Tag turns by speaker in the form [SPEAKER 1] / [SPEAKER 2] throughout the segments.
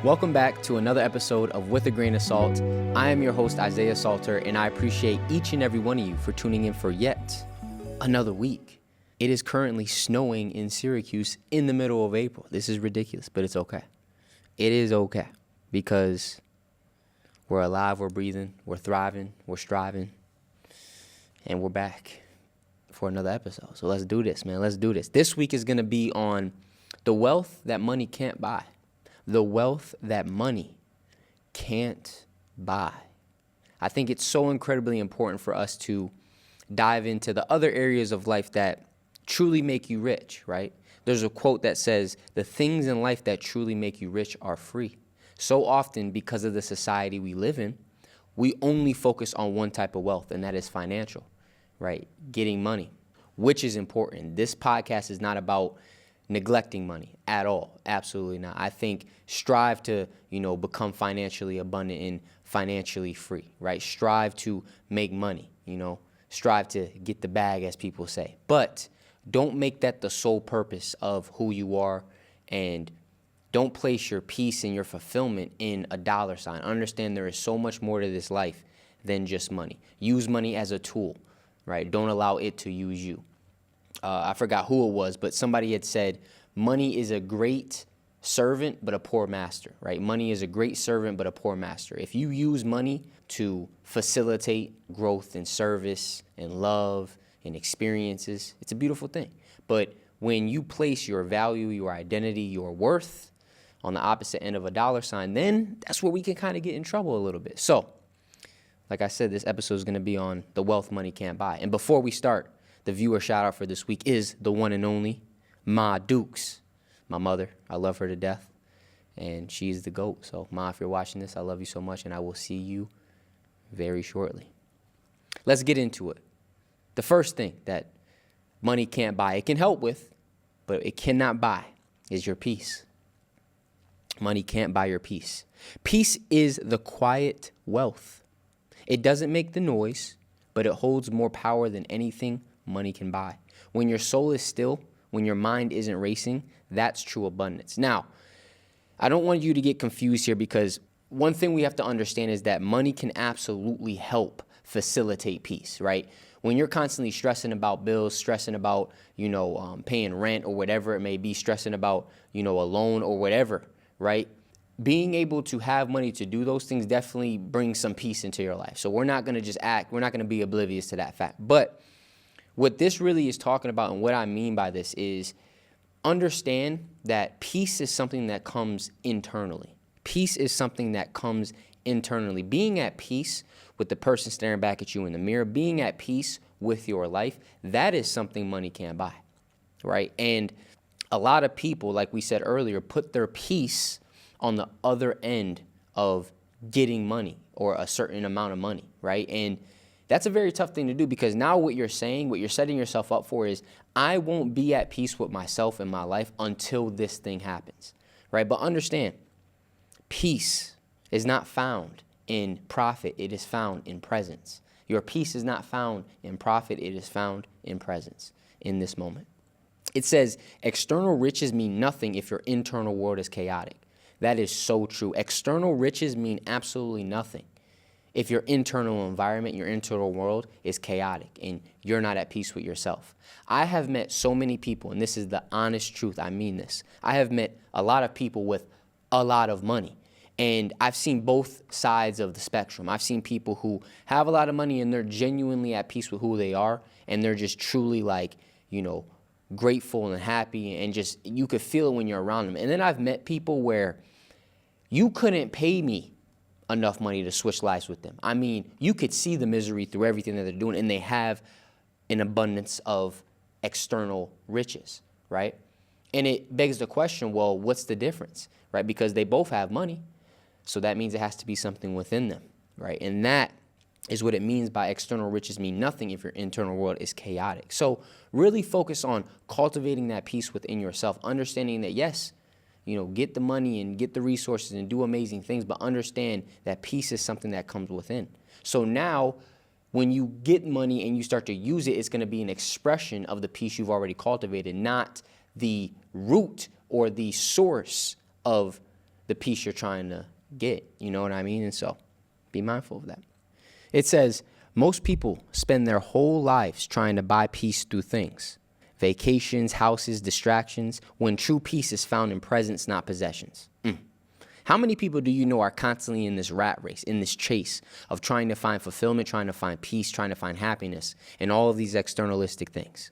[SPEAKER 1] Welcome back to another episode of With a Grain of Salt. I am your host, Isaiah Salter, and I appreciate each and every one of you for tuning in for yet another week. It is currently snowing in Syracuse in the middle of April. This is ridiculous, but it's okay. It is okay because we're alive, we're breathing, we're thriving, we're striving, and we're back for another episode. So let's do this, man. Let's do this. This week is going to be on the wealth that money can't buy. The wealth that money can't buy. I think it's so incredibly important for us to dive into the other areas of life that truly make you rich, right? There's a quote that says, the things in life that truly make you rich are free. So often, because of the society we live in, we only focus on one type of wealth, and that is financial, right? Getting money, which is important. This podcast is not about neglecting money at all. Absolutely not. I think strive to, become financially abundant and financially free, right? Strive to make money, strive to get the bag, as people say. But don't make that the sole purpose of who you are, and don't place your peace and your fulfillment in a dollar sign. Understand there is so much more to this life than just money. Use money as a tool, right? Don't allow it to use you. I forgot who it was, but somebody had said, money is a great servant, but a poor master, right? Money is a great servant, but a poor master. If you use money to facilitate growth and service and love and experiences, it's a beautiful thing. But when you place your value, your identity, your worth on the opposite end of a dollar sign, then that's where we can kind of get in trouble a little bit. So, like I said, this episode is going to be on the wealth money can't buy. And before we start, the viewer shout out for this week is the one and only Ma Dukes, my mother. I love her to death, and she's the GOAT. So, Ma, if you're watching this, I love you so much, and I will see you very shortly. Let's get into it. The first thing that money can't buy, it can help with, but it cannot buy, is your peace. Money can't buy your peace. Peace is the quiet wealth. It doesn't make the noise, but it holds more power than anything money can buy. When your soul is still, when your mind isn't racing, that's true abundance. Now, I don't want you to get confused here, because one thing we have to understand is that money can absolutely help facilitate peace, right? When you're constantly stressing about bills, stressing about, paying rent or whatever it may be, stressing about, a loan or whatever, right? Being able to have money to do those things definitely brings some peace into your life. So we're not going to be oblivious to that fact. But what this really is talking about, and what I mean by this, is understand that peace is something that comes internally. Peace is something that comes internally. Being at peace with the person staring back at you in the mirror, being at peace with your life, that is something money can't buy, right? And a lot of people, like we said earlier, put their peace on the other end of getting money or a certain amount of money, right? And that's a very tough thing to do, because now what you're setting yourself up for is, I won't be at peace with myself in my life until this thing happens, right? But understand, peace is not found in profit. It is found in presence. Your peace is not found in profit. It is found in presence in this moment. It says, external riches mean nothing if your internal world is chaotic. That is so true. External riches mean absolutely nothing if your internal environment, your internal world is chaotic and you're not at peace with yourself. I have met so many people, and this is the honest truth, I mean this. I have met a lot of people with a lot of money, and I've seen both sides of the spectrum. I've seen people who have a lot of money and they're genuinely at peace with who they are, and they're just truly grateful and happy, and just, you could feel it when you're around them. And then I've met people where you couldn't pay me enough money to switch lives with them. I mean, you could see the misery through everything that they're doing, and they have an abundance of external riches, right? And it begs the question, well, what's the difference, right? Because they both have money, so that means it has to be something within them, right? And that is what it means by external riches mean nothing if your internal world is chaotic. So really focus on cultivating that peace within yourself, understanding that, yes, get the money and get the resources and do amazing things, but understand that peace is something that comes within. So now when you get money and you start to use it, it's going to be an expression of the peace you've already cultivated, not the root or the source of the peace you're trying to get. You know what I mean? And so be mindful of that. It says, most people spend their whole lives trying to buy peace through things, vacations, houses, distractions, when true peace is found in presence, not possessions. How many people do you know are constantly in this rat race, in this chase of trying to find fulfillment, trying to find peace, trying to find happiness, and all of these externalistic things?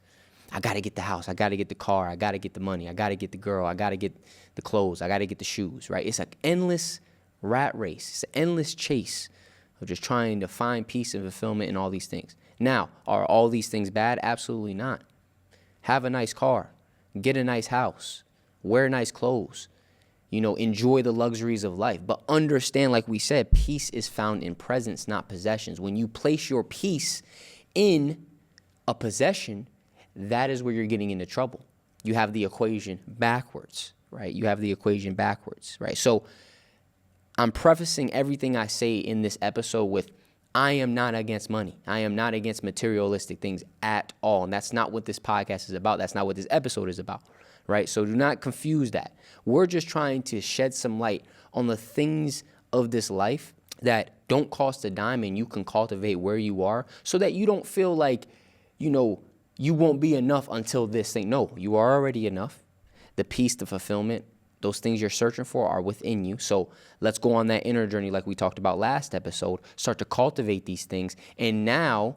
[SPEAKER 1] I got to get the house. I got to get the car. I got to get the money. I got to get the girl. I got to get the clothes. I got to get the shoes, right? It's an endless rat race. It's an endless chase of just trying to find peace and fulfillment in all these things. Now, are all these things bad? Absolutely not. Have a nice car. Get a nice house. Wear nice clothes. Enjoy the luxuries of life. But understand, like we said, peace is found in presence, not possessions. When you place your peace in a possession, that is where you're getting into trouble. You have the equation backwards, right? You have the equation backwards, right? So I'm prefacing everything I say in this episode with, I am not against money. I am not against materialistic things at all. And that's not what this podcast is about. That's not what this episode is about, right? So do not confuse that. We're just trying to shed some light on the things of this life that don't cost a dime and you can cultivate where you are, so that you don't feel like, you won't be enough until this thing. No, you are already enough. The peace, the fulfillment, those things you're searching for are within you. So let's go on that inner journey like we talked about last episode. Start to cultivate these things. And now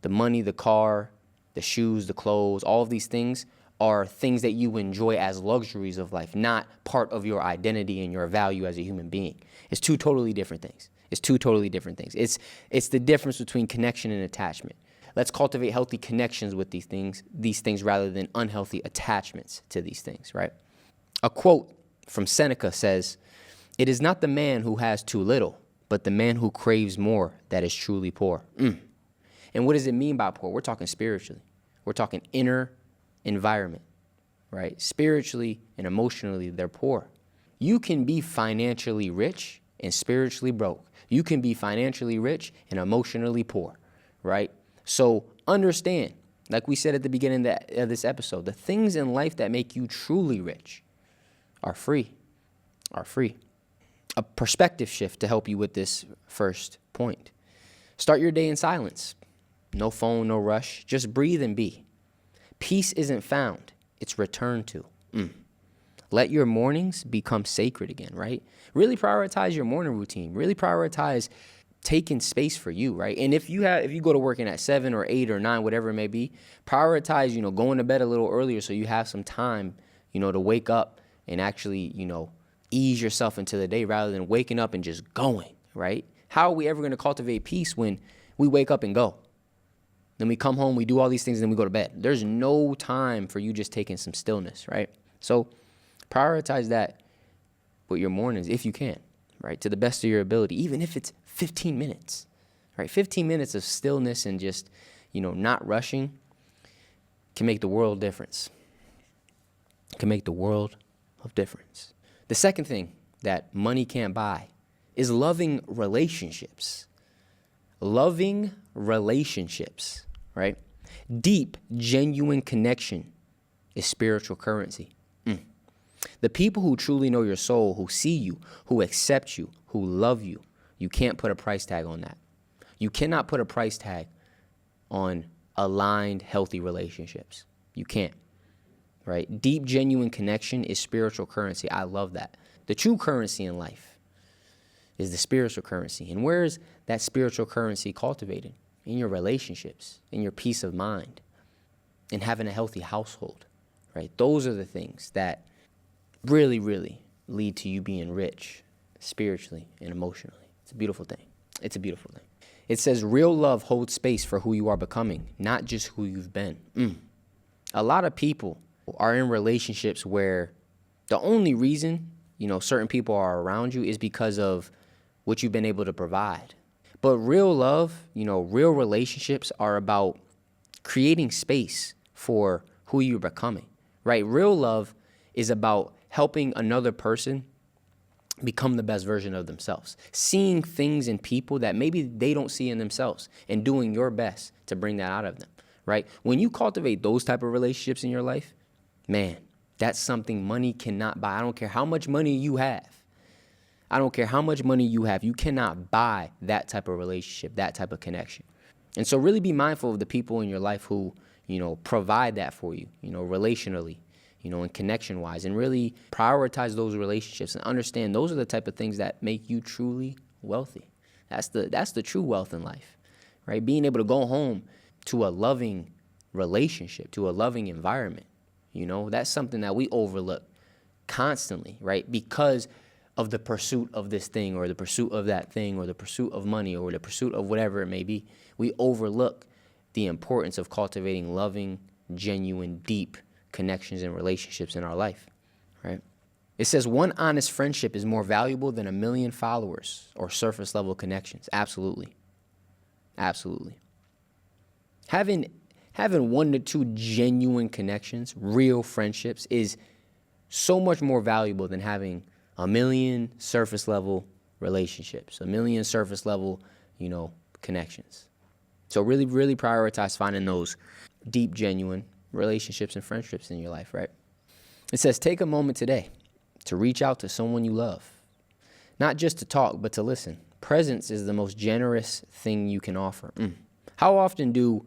[SPEAKER 1] the money, the car, the shoes, the clothes, all of these things are things that you enjoy as luxuries of life, not part of your identity and your value as a human being. It's two totally different things. It's the difference between connection and attachment. Let's cultivate healthy connections with these things rather than unhealthy attachments to these things, right? A quote from Seneca says, "It is not the man who has too little, but the man who craves more that is truly poor." And what does it mean by poor? We're talking spiritually. We're talking inner environment, right? Spiritually and emotionally, they're poor. You can be financially rich and spiritually broke. You can be financially rich and emotionally poor, right? So understand, like we said at the beginning of this episode, the things in life that make you truly rich are free. A perspective shift to help you with this first point. Start your day in silence. No phone, no rush. Just breathe and be. Peace isn't found. It's returned to. Let your mornings become sacred again, right? Really prioritize your morning routine. Really prioritize taking space for you, right? And if you go to working at 7 or 8 or 9, whatever it may be, prioritize, going to bed a little earlier so you have some time, to wake up and actually, ease yourself into the day rather than waking up and just going, right? How are we ever going to cultivate peace when we wake up and go? Then we come home, we do all these things, and then we go to bed. There's no time for you just taking some stillness, right? So prioritize that with your mornings if you can, right? To the best of your ability, even if it's 15 minutes, right? 15 minutes of stillness and just, not rushing can make the world difference. Can make the world of difference. The second thing that money can't buy is loving relationships. Loving relationships, right? Deep, genuine connection is spiritual currency. The people who truly know your soul, who see you, who accept you, who love you, you can't put a price tag on that. You cannot put a price tag on aligned, healthy relationships. You can't, right? Deep, genuine connection is spiritual currency. I love that. The true currency in life is the spiritual currency. And where is that spiritual currency cultivated? In your relationships, in your peace of mind, in having a healthy household, right? Those are the things that really, really lead to you being rich spiritually and emotionally. It's a beautiful thing. It's a beautiful thing. It says real love holds space for who you are becoming, not just who you've been. A lot of people are in relationships where the only reason, certain people are around you is because of what you've been able to provide. But real love, real relationships are about creating space for who you're becoming, right? Real love is about helping another person become the best version of themselves, seeing things in people that maybe they don't see in themselves and doing your best to bring that out of them, right? When you cultivate those type of relationships in your life, man, That's something money cannot buy. I don't care how much money you have. I don't care how much money you have. You cannot buy that type of relationship, that type of connection. And so really be mindful of the people in your life who, provide that for you, relationally, and connection-wise. And really prioritize those relationships and understand those are the type of things that make you truly wealthy. That's the true wealth in life, right? Being able to go home to a loving relationship, to a loving environment, that's something that we overlook constantly, right? Because of the pursuit of this thing or the pursuit of that thing or the pursuit of money or the pursuit of whatever it may be, we overlook the importance of cultivating loving, genuine, deep connections and relationships in our life, right? It says one honest friendship is more valuable than 1 million followers or surface level connections. Absolutely. Absolutely. Having 1 to 2 genuine connections, real friendships, is so much more valuable than having 1 million surface level relationships, 1 million surface level, connections. So really, really prioritize finding those deep, genuine relationships and friendships in your life, right? It says, take a moment today to reach out to someone you love. Not just to talk, but to listen. Presence is the most generous thing you can offer. How often do,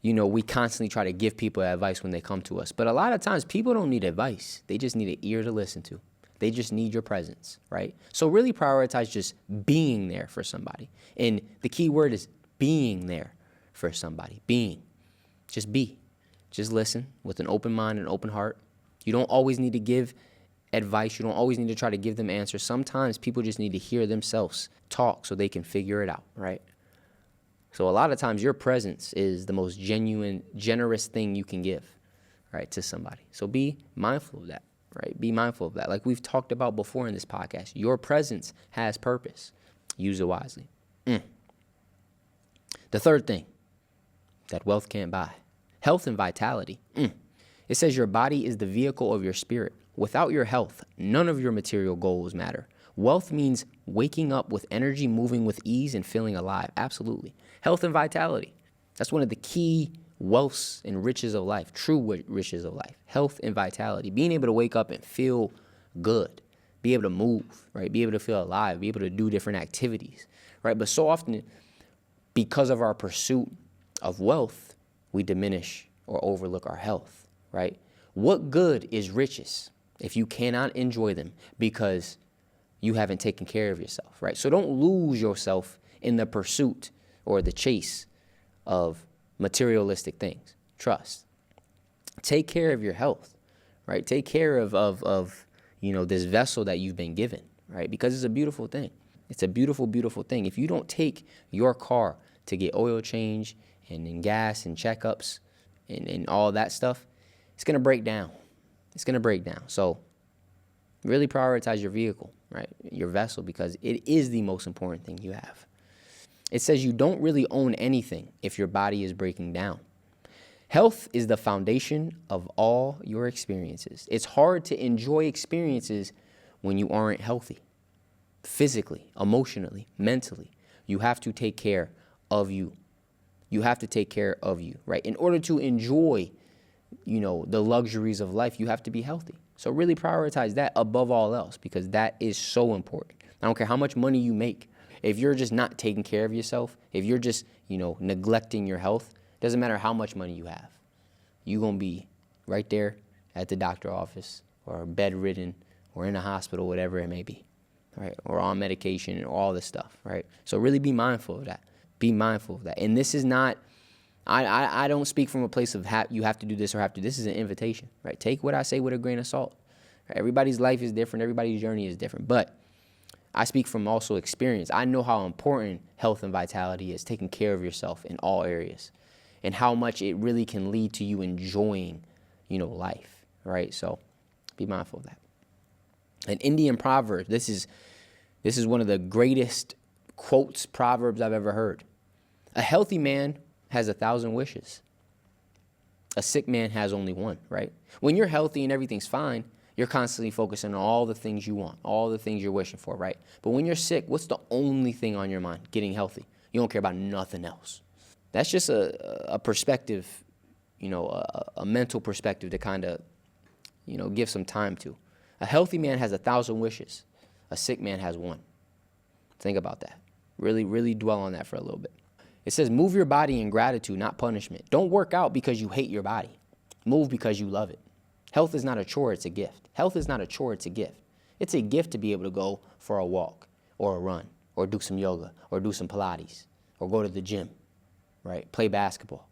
[SPEAKER 1] we constantly try to give people advice when they come to us? But a lot of times people don't need advice. They just need an ear to listen to. They just need your presence, right? So really prioritize just being there for somebody. And the key word is being there for somebody. Being. Just be. Just listen with an open mind and open heart. You don't always need to give advice. You don't always need to try to give them answers. Sometimes people just need to hear themselves talk so they can figure it out, right? So a lot of times your presence is the most genuine, generous thing you can give, right, to somebody. So be mindful of that, right? Be mindful of that. Like we've talked about before in this podcast, your presence has purpose. Use it wisely. The third thing that wealth can't buy, health and vitality. It says your body is the vehicle of your spirit. Without your health, none of your material goals matter. Wealth means waking up with energy, moving with ease, and feeling alive. Absolutely. Health and vitality. That's one of the key wealths and riches of life, true riches of life. Health and vitality. Being able to wake up and feel good. Be able to move, right? Be able to feel alive. Be able to do different activities, right? But so often, because of our pursuit of wealth, we diminish or overlook our health, right? What good is riches if you cannot enjoy them because you haven't taken care of yourself, right? So don't lose yourself in the pursuit or the chase of materialistic things. Trust. Take care of your health, right? Take care of this vessel that you've been given, right? Because it's a beautiful thing. It's a beautiful, beautiful thing. If you don't take your car to get oil change and gas and checkups and all that stuff, it's going to break down. It's going to break down. So really prioritize your vehicle, right? Your vessel, because it is the most important thing you have. It says you don't really own anything if your body is breaking down. Health is the foundation of all your experiences. It's hard to enjoy experiences when you aren't healthy. Physically, emotionally, mentally. You have to take care of you. You have to take care of you, right? In order to enjoy, the luxuries of life, you have to be healthy. So really prioritize that above all else, because that is so important. I don't care how much money you make. If you're just not taking care of yourself, if you're just, neglecting your health, doesn't matter how much money you have. You're going to be right there at the doctor's office or bedridden or in a hospital, whatever it may be, right? Or on medication and all this stuff, right? So really be mindful of that. Be mindful of that. And this is not, I don't speak from a place of you have to do this or have to. This is an invitation, right? Take what I say with a grain of salt. Right? Everybody's life is different. Everybody's journey is different. But I speak from also experience. I know how important health and vitality is, taking care of yourself in all areas, and how much it really can lead to you enjoying, life, right? So be mindful of that. An Indian proverb, this is one of the greatest quotes, proverbs I've ever heard. A healthy man has 1,000 wishes. A sick man has only one, right? When you're healthy and everything's fine, you're constantly focusing on all the things you want, all the things you're wishing for, right? But when you're sick, what's the only thing on your mind? Getting healthy. You don't care about nothing else. That's just a perspective, a mental perspective to kind of, give some time to. A healthy man has 1,000 wishes. A sick man has one. Think about that. Really, really dwell on that for a little bit. It says, move your body in gratitude, not punishment. Don't work out because you hate your body. Move because you love it. Health is not a chore, it's a gift. Health is not a chore, it's a gift. It's a gift to be able to go for a walk or a run or do some yoga or do some Pilates or go to the gym, right? Play basketball,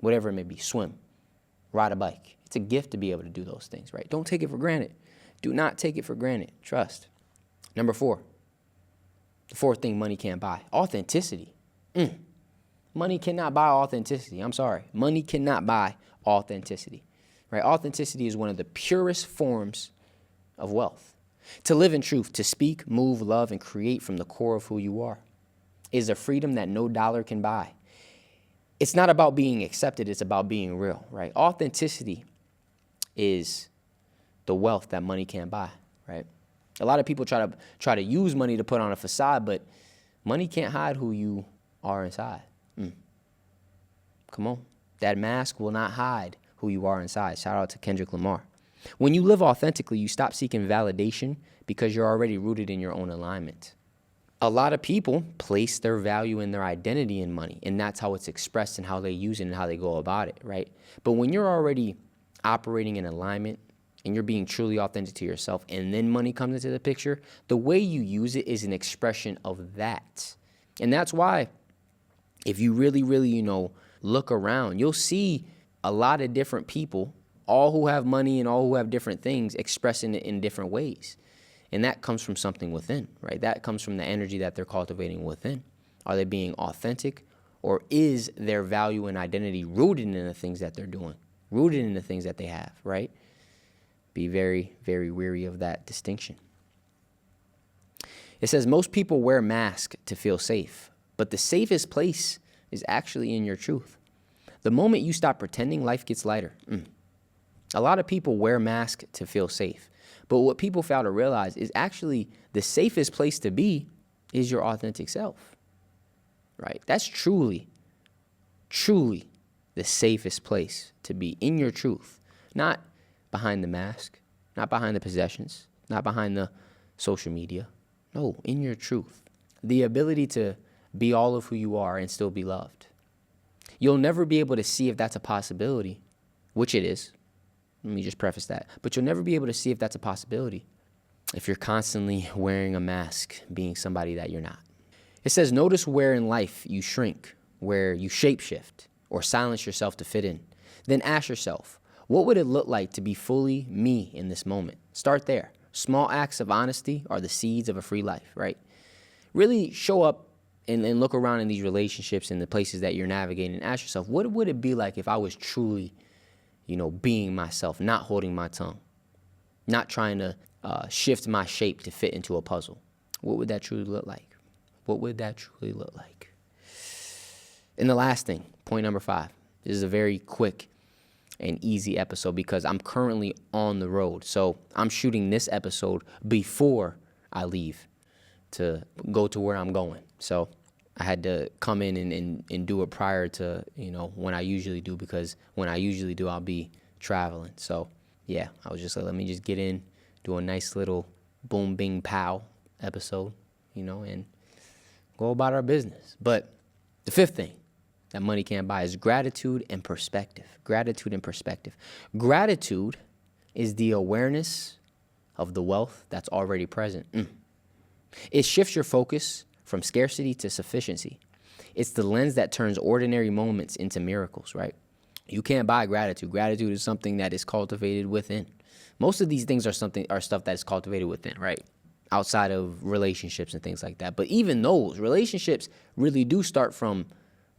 [SPEAKER 1] whatever it may be, swim, ride a bike. It's a gift to be able to do those things, right? Don't take it for granted. Do not take it for granted. Trust. Number 4, the fourth thing money can't buy, authenticity. Money cannot buy authenticity. I'm sorry. Money cannot buy authenticity, right? Authenticity is one of the purest forms of wealth. To live in truth, to speak, move, love, and create from the core of who you are is a freedom that no dollar can buy. It's not about being accepted. It's about being real, right? Authenticity is the wealth that money can't buy, right? A lot of people try to use money to put on a facade, but money can't hide who you are inside. Come on. That mask will not hide who you are inside. Shout out to Kendrick Lamar. When you live authentically, you stop seeking validation because you're already rooted in your own alignment. A lot of people place their value and their identity in money, and that's how it's expressed and how they use it and how they go about it, right? But when you're already operating in alignment and you're being truly authentic to yourself, and then money comes into the picture, the way you use it is an expression of that. And that's why if you really, really, look around, you'll see a lot of different people, all who have money and all who have different things, expressing it in different ways. And that comes from something within, right? That comes from the energy that they're cultivating within. Are they being authentic, or is their value and identity rooted in the things that they're doing, rooted in the things that they have, right? Be very, very wary of that distinction. It says most people wear masks to feel safe, but the safest place is actually in your truth. The moment you stop pretending, life gets lighter. A lot of people wear masks to feel safe. But what people fail to realize is actually the safest place to be is your authentic self, right? That's truly, truly the safest place to be, in your truth. Not behind the mask, not behind the possessions, not behind the social media. No, in your truth. The ability to be all of who you are and still be loved. You'll never be able to see if that's a possibility, which it is. Let me just preface that. But you'll never be able to see if that's a possibility if you're constantly wearing a mask, being somebody that you're not. It says, notice where in life you shrink, where you shapeshift or silence yourself to fit in. Then ask yourself, what would it look like to be fully me in this moment? Start there. Small acts of honesty are the seeds of a free life, right? Really show up and look around in these relationships and the places that you're navigating and ask yourself, what would it be like if I was truly, being myself, not holding my tongue, not trying to shift my shape to fit into a puzzle? What would that truly look like? What would that truly look like? And the last thing, point number 5, this is a very quick and easy episode because I'm currently on the road. So I'm shooting this episode before I leave to go to where I'm going. So I had to come in and do it prior to, when I usually do, because when I usually do, I'll be traveling. So, yeah, I was just like, let me just get in, do a nice little boom, bing, pow episode, and go about our business. But the 5th thing that money can't buy is gratitude and perspective. Gratitude and perspective. Gratitude is the awareness of the wealth that's already present. It shifts your focus from scarcity to sufficiency. It's the lens that turns ordinary moments into miracles, right? You can't buy gratitude. Gratitude is something that is cultivated within. Most of these things are stuff that is cultivated within, right? Outside of relationships and things like that. But even those relationships really do start from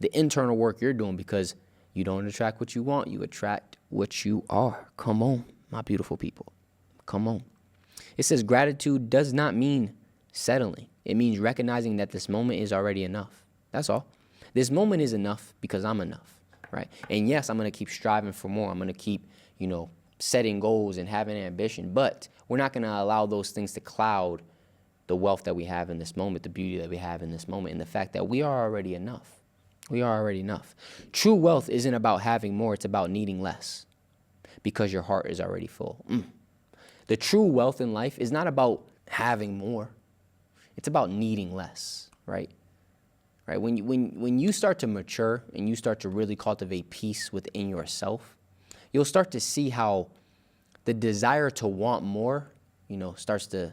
[SPEAKER 1] the internal work you're doing, because you don't attract what you want, you attract what you are. Come on, my beautiful people. Come on. It says gratitude does not mean settling. It means recognizing that this moment is already enough. That's all. This moment is enough because I'm enough, right? And yes, I'm going to keep striving for more. I'm going to keep, setting goals and having ambition, but we're not going to allow those things to cloud the wealth that we have in this moment, the beauty that we have in this moment, and the fact that we are already enough. We are already enough. True wealth isn't about having more. It's about needing less. because your heart is already full. The true wealth in life is not about having more. It's about needing less, right? Right? When you start to mature and you start to really cultivate peace within yourself, you'll start to see how the desire to want more, starts to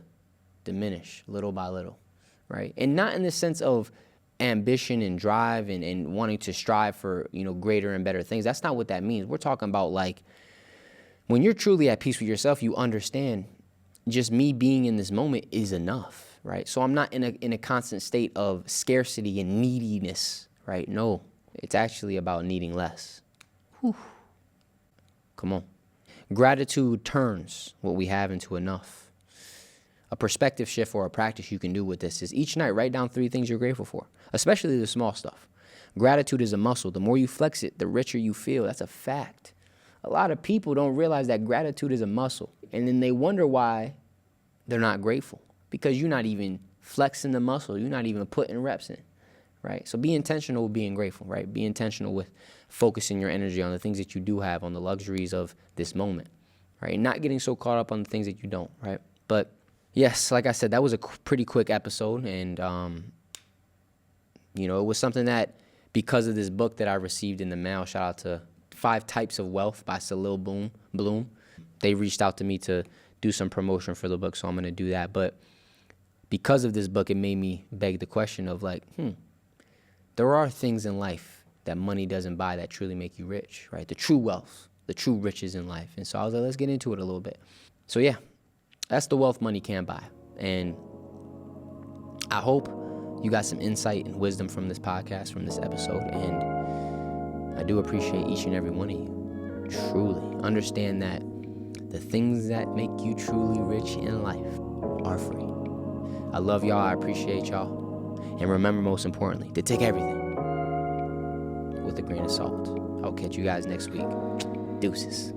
[SPEAKER 1] diminish little by little, right? And not in the sense of ambition and drive and wanting to strive for, greater and better things. That's not what that means. We're talking about like when you're truly at peace with yourself, you understand just me being in this moment is enough, right? So I'm not in a constant state of scarcity and neediness, right? No, it's actually about needing less. Whew. Come on. Gratitude turns what we have into enough. A perspective shift or a practice you can do with this is each night write down 3 things you're grateful for, especially the small stuff. Gratitude is a muscle. The more you flex it, the richer you feel. That's a fact. A lot of people don't realize that gratitude is a muscle, and then they wonder why they're not grateful, because you're not even flexing the muscle. You're not even putting reps in, right? So be intentional with being grateful, right? Be intentional with focusing your energy on the things that you do have, on the luxuries of this moment, right? Not getting so caught up on the things that you don't, right? But yes, like I said, that was a pretty quick episode, and it was something that, because of this book that I received in the mail, shout out to 5 Types of Wealth by Salil Bloom. They reached out to me to do some promotion for the book, so I'm going to do that. But because of this book, it made me beg the question of like, there are things in life that money doesn't buy that truly make you rich, right? The true wealth, the true riches in life. And so I was like, let's get into it a little bit. So yeah, that's the wealth money can't buy. And I hope you got some insight and wisdom from this podcast, from this episode. And I do appreciate each and every one of you. Truly understand that the things that make you truly rich in life are free. I love y'all. I appreciate y'all. And remember, most importantly, to take everything with a grain of salt. I'll catch you guys next week. Deuces.